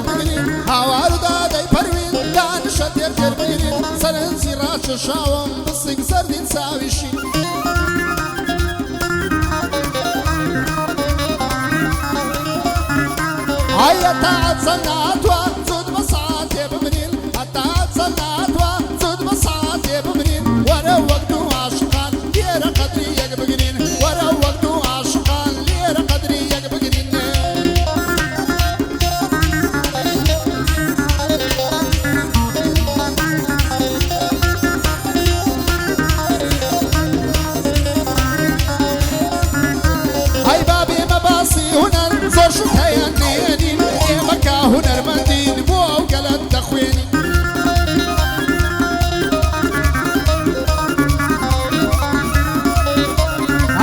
بگرین هاوارو دادەی پەروین دانشە تێر بگرین سەرنجی ڕاکێشاوم بسنگ زەردین چاویشی هەتا چەند ناتوە زود بە ساتێ بمرین هەتا چەند ناتوە زود بە ساتێ بمرین وەرە وەک دوو عاشقان لێرە قەدری یەک بگرین وەرە وەک دوو عاشقان لێرە قەدری یەک بگرین ئەی بابێ مەباسی هونەر زۆر شت هەیە نێنین ئێمەکە هونەرمەندین بۆ ئەو گەلەت دەخوێنین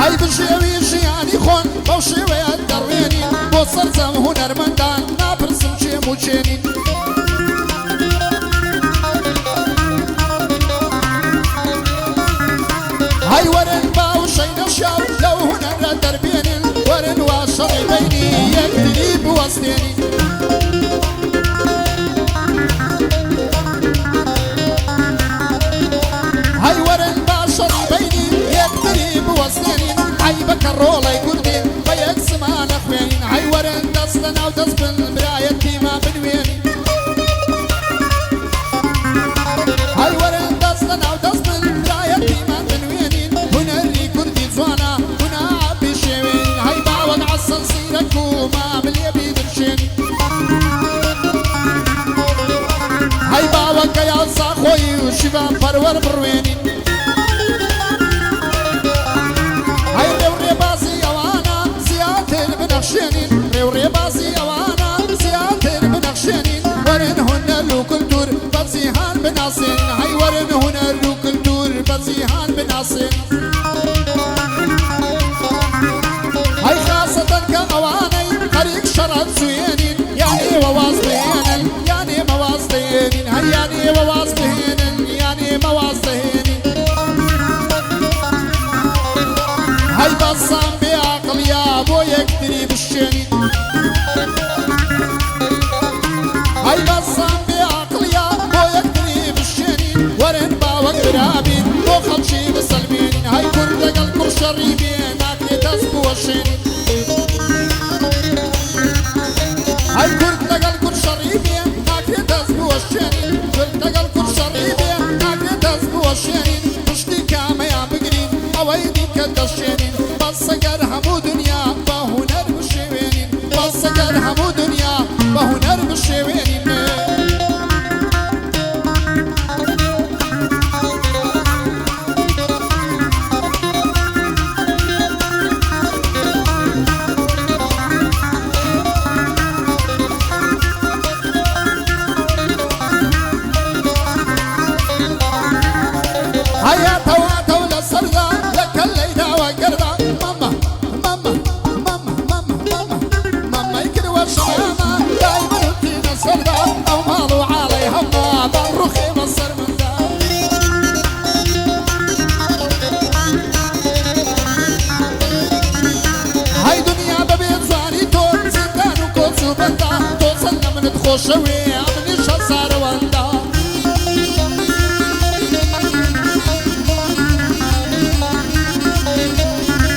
ئەی بژێوی ژیانی خۆن بەو شێوەیە دەڕوێنین بۆ سەرجەم هونەرمەندان ناپرسم چێم و چێنین هەی وەرن باوشەی نەشاو لەو هونەرە دەربێنین وەرن وا شەڕی بەینی یەکتری بوەستێنین هەی وەرن با شەڕی بەینی یەکتری بوەستێنین هەی بەکە ڕۆڵەی کوردین بە یەک زمانە خوێنین هەی وەرن دەست لەناو دەست بن برایەتیمان بنوێنین هەی وەرن دەست لەناو دەست بن برایەتیمان بنوێنین هونەری کوردی جوانە هونابی شێوێنین هەی باوەک عەسڵ سیرەک و ماملێ بیدرشێنین هەی باوەکە یاسا خۆی و شیڤان پەروەر بڕوێنین هەی ڕێوڕێبازی ئەوانە زیاتر بنەخشێنین ڕێوڕێبازی ئەوانە زیاتر بنەخشێنین وەرن هونەر و کولتور بە جیهان بناسێن هەی وەرن هونەر و کولتور بە جیهان بناسێن هەی خاسەتەن کە ئەوانەی خەریک شەڕەت سوێنین یان ئێوە واز بهێنن یان ئێمە واز دەهێنین هەی یان ئێوە واز بهێنن یان ئێمە واز دەهێنین هەی بەسان بێ عەقڵیا بۆ یەکتری بشێنین هەی بەسان بێ عەقڵیا بۆ یەکتری بشێنین وەرن باوەک برابین بۆ خەڵکی بسەلمێنین هەی کورد لەگەڵ کوڕ شەڕی بێ ناکرێت دەست بوەشێنین هەی کورد لەگەڵ کوڕ شەڕی بێ ناکرێت دەست بوەشێنین کورد لەگەڵ کوڕ شەڕی بێ ناکرێت دەست بوەشێنین پشتی کامەیان بگرین ئەوەی دیکە دەشێنین بەسەگەر هەموو دنیا بە هونەر بشێوێنین بەسەگەر هەموو دنیا بە هونەر بشێوێنین هەیە تەواتەو لە سەردا لە کەلەی داواگەردا مەمە مەمە مەمە مەمە مەمە مەمەی کردوە شەمامە دایمەن وتینە سەردا ئەو ماڵ و عاڵەی هەموو بە ڕوخێمە سەر مندا هەی دنیا بەبێ جوانی تۆ زیندان و کۆچ و بەندا تۆ چەند لە منت خۆشەوێ ئەمنیشە سارەوەندا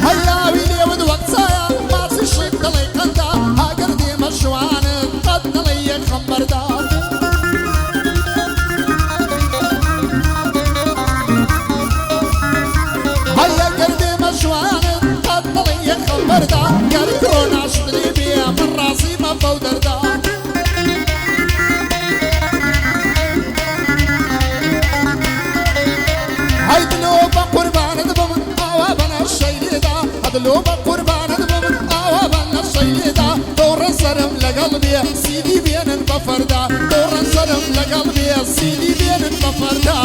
هەیاوی لێوت وەک چایە ماچی شێک دەڵێ قەندا هاگەر دێمە شوانت قەت دەڵێ یەک خەمبەردا هەیەگەر دێمە شوانت قەت دەڵێ یەک خەمبەردا گەر تۆ ناشتنی بێ من ڕازیمە بەو دەردا هەی دلۆ بە قوربانت بم ئاوا بەنە شەیلێدا هەدلۆ بە قوربانت بم ئاوا بەنە شەیلێدا دۆڕە سەرم لەگەڵ بێ سیدی بێنن بە فەردا دۆڕە سەرم لەگەڵ بێ سیدی بێنن بە فەردا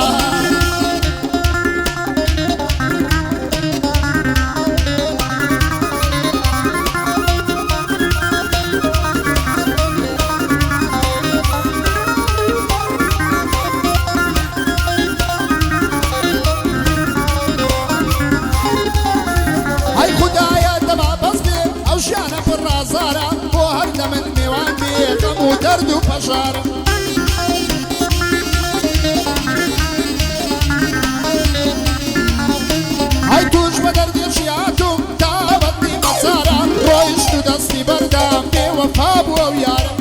دەرد و هشار هاي توش بدر ديشياتم تابتني مسارا رويشتو دستي بردام بي وفابو ويارا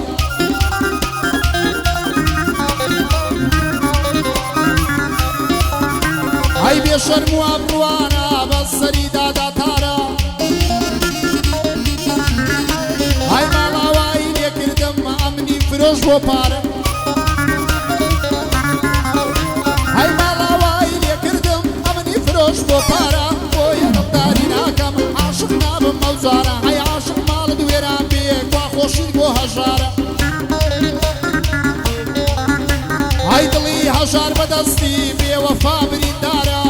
هاي بيشرمو أمروانا بسري دادا تارا هاي مالا واين يكردم أمني فروش وبارا هاي مالا واين يكردم أمني فروش وبارا ويا نبداري ناكم عاشقنا بموزارا هاي عاشق مال دويران بيك وخوشي بو هجارا هاي دلي هجار بدستي بي وفا بريدارا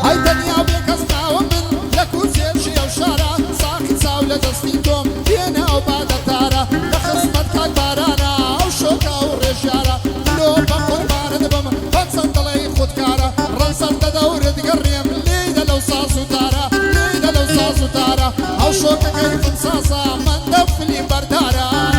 هاي دنيا بيكسنا ومن لكو زيشي وشارا ساكت ساولة دستيكم دينا وبعد تارا لخصمتك بارانا وشوكا ورجارا لو بقربان دبم بنسان دلي خودكارا رنسان دور تقريم ليدا لو ساسو تارا ليدا لو ساسو تارا او شوكا كيف انساسا من دفلي بردارا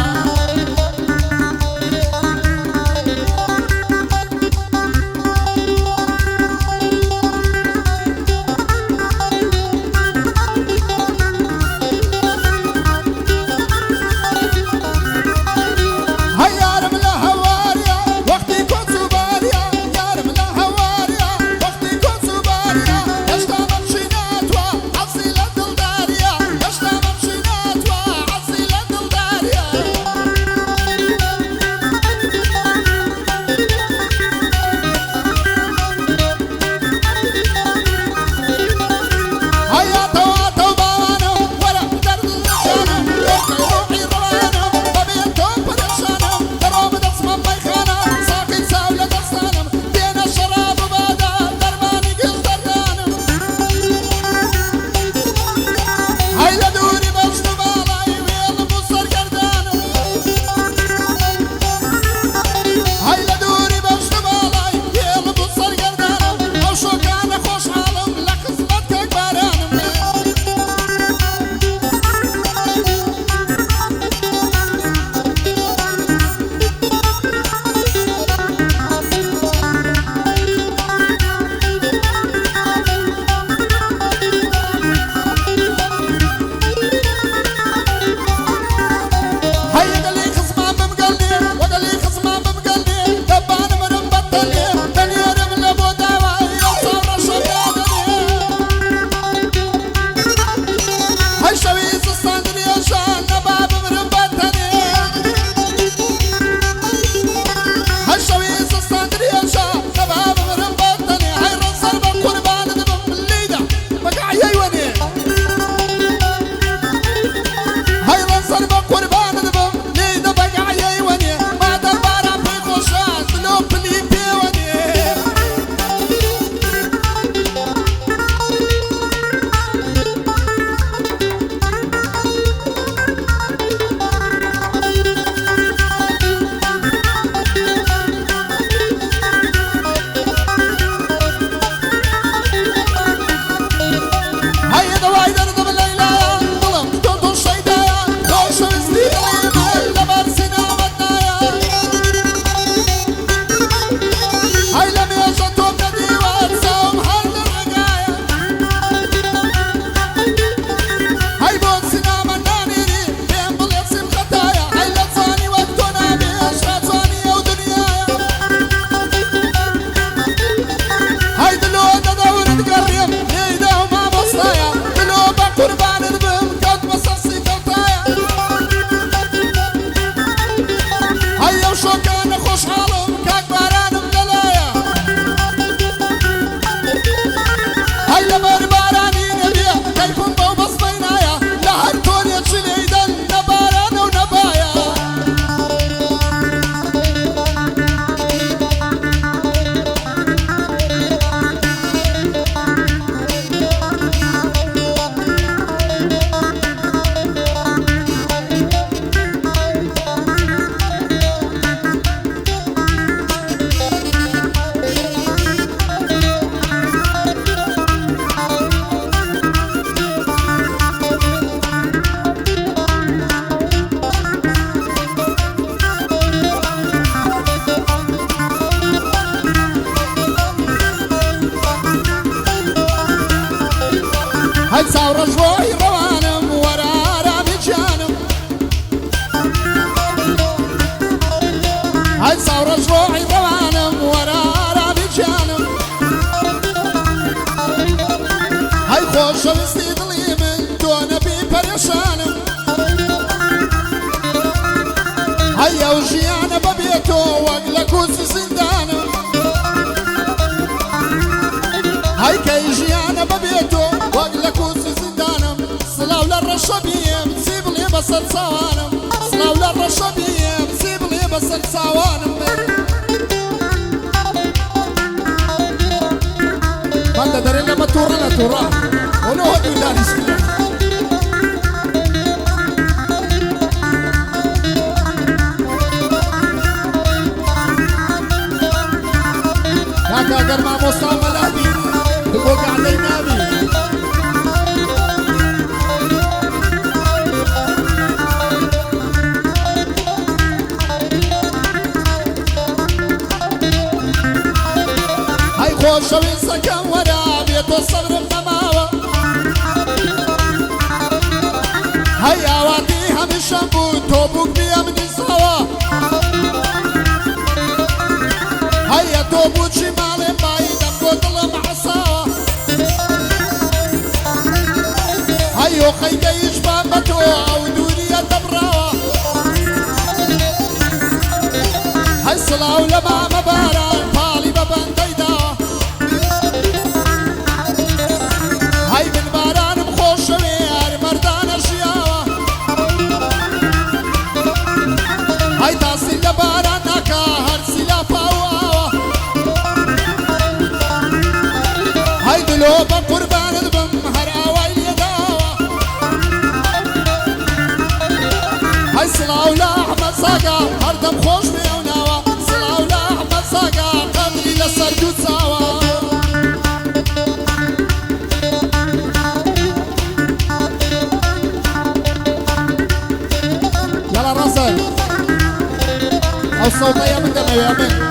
هاي ساورة جوي روانم ورارا بجانم هاي ساورة جوي روانم ورارا بجانم هاي خوش وستيدلي من دون بي بريشانم هيا وجيانا ببيتو واقلك وزندانم هاي كي جيانا ببيتو واقلك وزندانم صلاو للرشبية بتسيب لي بصل صوانم صلاو للرشبية بتسيب لي بصل صوانم ماذا دارين لما تورانا تورا ونهدو داري سكلا اگر ما مصطفى الابي تبوك علينا بي هاي خوش وينسكن ورا بيت الصبر بنماوة هاي اواتيها من شامبو توبوك بيا من الزوا هيا توبوك شمال هيو خيقة يشبه بتوع ودورية دبراوة هاي صلاة ولما مبارا بالي ببان ديدا هاي من باران بخوش وير مردان اشياوة هاي تاسي لباران ناكا هرسي لفاوة هاي دلوبا قربان البم هراوة هاي صلاة ولا أحمد صاقا هردم خوش بيوناوا صلاة ولا أحمد صاقا قدري لسردو تساوا يلا راسل أو الصوتية من دمي يا من